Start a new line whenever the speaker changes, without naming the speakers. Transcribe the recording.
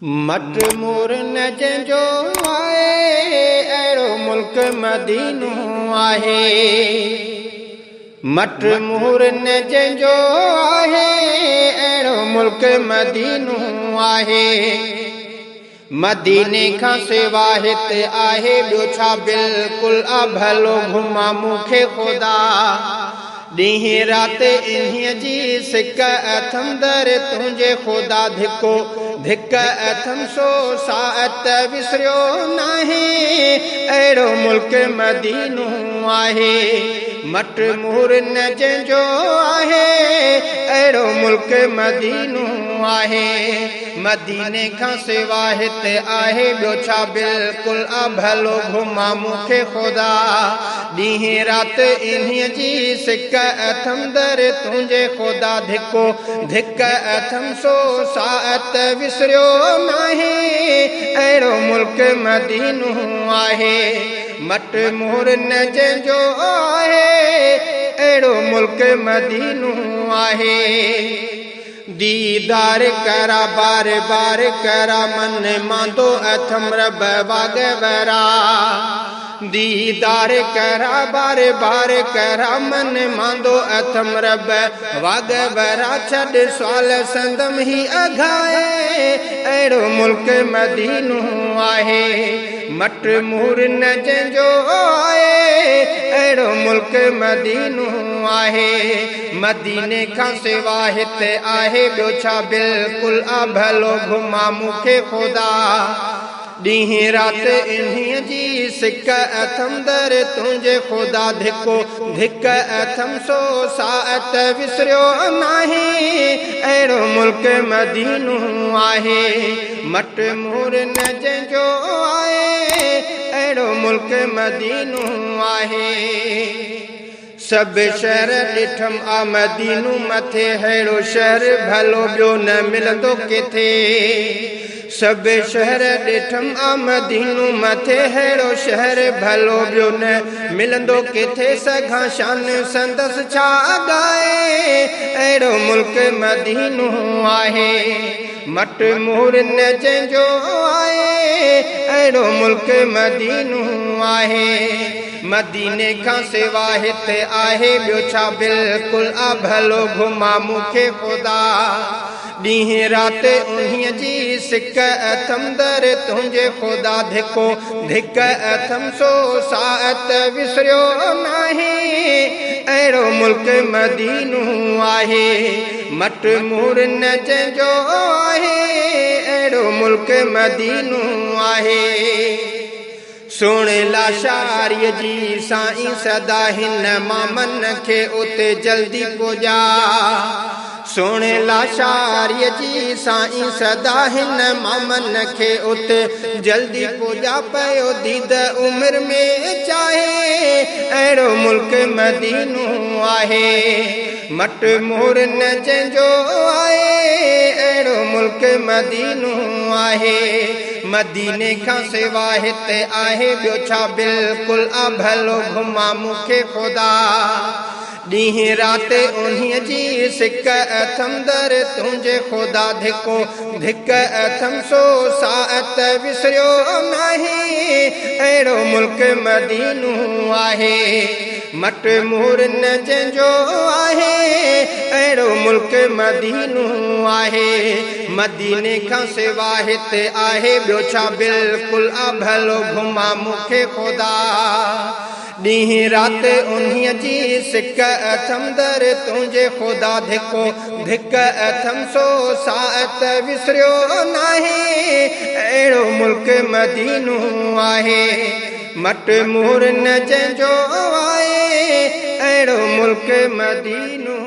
मट मोर न जंहिंजो आहे अहिड़ो मुल्क मदीनो आहे। मट मोर न जंहिंजो आहे अहिड़ो मुल्क मदीनो आहे। मदीने खां सिवा हिते आहे ॿियो छा बिल्कुलु भलो घुमा मूंखे ख़ुदा। ॾींहुं राति इन्हीअ जी सिक अथम दर तुंहिंजे ख़ुदा धिको धिक अथम सो साअत विसरियो नाहे अहिड़ो मुल्क मदीनो आहे। मट मोर न जंहिंजो आहे अहिड़ो मुल्क मदीनो आहे। मदीने खां सिवा हिते आहे ॿियो छा बिल्कुलु भलो घुमा मूंखे ख़ुदा। ॾींहुं राति इन्हीअ जी सिक अथम दर तुंहिंजे ख़ुदा धिको धिक अथम सो साअत विसरियो नाहे अहिड़ो मुल्क मदीनो आहे। मट मोर न जंहिंजो आहे अहिड़ो मुल्क मदीनो आहे। दीदार करा बार बार करा मन मांदो अथम रब वागवरा। दीदार करा बार बार करा मन मांदो अथम रब वागवरा। छॾ सवाल संदम ही अघाए अहिड़ो मुल्क मदीनो आहे। मट मोर न जंहिंजो आहे अहिड़ो मुल्क मदीनो आहे। मदीने खां सिवा हिते आहे ॿियो छा बिल्कुलु भलो घुमा मूंखे ख़ुदा। ॾींहुं राति इन्हीअ जी सिक अथम दर तुंहिंजे ख़ुदा धिको धिक अथम सो साअत विसरियो नाहे अहिड़ो मुल्क मदीनो आहे। मट मोर न जंहिंजो आहे अहिड़ो मुल्क मदीनो आहे। सभु शहर ॾिठम आ मदीनो मथे अहिड़ो शहर भलो ॿियो न मिलंदो किथे। सभु शहर ॾिठम आ मदीनो मथे अहिड़ो शहर भलो ॿियो न मिलंदो किथे। सघां शान संदसि छा ॻाए अहिड़ो मुल्क मदीनो आहे। मट मोर न जंहिंजो आहे अहिड़ो मुल्क मदीनो आहे। मदीने खां सिवा हिते आहे ॿियो छा बिल्कुलु भलो घुमा मूंखे ख़ुदा। ॾींहुं राति उन्हीअ जी सिक अथम दर तुंहिंजे ख़ुदा धिको धिक अथम सो साअत विसरियो नाहे अहिड़ो मुल्क मदीनो आहे। मट मोर न जंहिंजो आहे अहिड़ो मुल्क मदीनो आहे। सुणे लाशारीअ जी साईं सदा हिन मामन खे उते जल्दी पुॼा। सुणे लाशारीअ जी साईं सदा हिन मामन खे उते जल्दी पुॼा। पियो दीद उमिरि में चाहे अहिड़ो मुल्क मदीनो आहे। मट मोर न जंहिंजो आहे अहिड़ो मुल्क मदीनो आहे। मदीने खां सिवा हिते आहे ॿियो छा बिल्कुलु भलो घुमा मूंखे ख़ुदा। ॾींहुं राति उन्हीअ जी सिक अथम दर तुंहिंजे ख़ुदा धिको धिक अथम सो साअत विसरियो नाहे अहिड़ो मुल्क मदीनो आहे। मट मोर न जंहिंजो आहे अहिड़ो मुल्क मदीनो आहे। मदीने खां सिवा हिते आहे ॿियो छा बिल्कुलु भलो घुमा मूंखे ख़ुदा। ॾींहुं राति उन्हीअ जी सिक अथम दर तुंहिंजे ख़ुदा धिको धिक अथम सो साअत विसरियो नाहे अहिड़ो मुल्क मदीनो आहे। मट मोर न जंहिंजो आहे अहिड़ो मुल्क मदीनो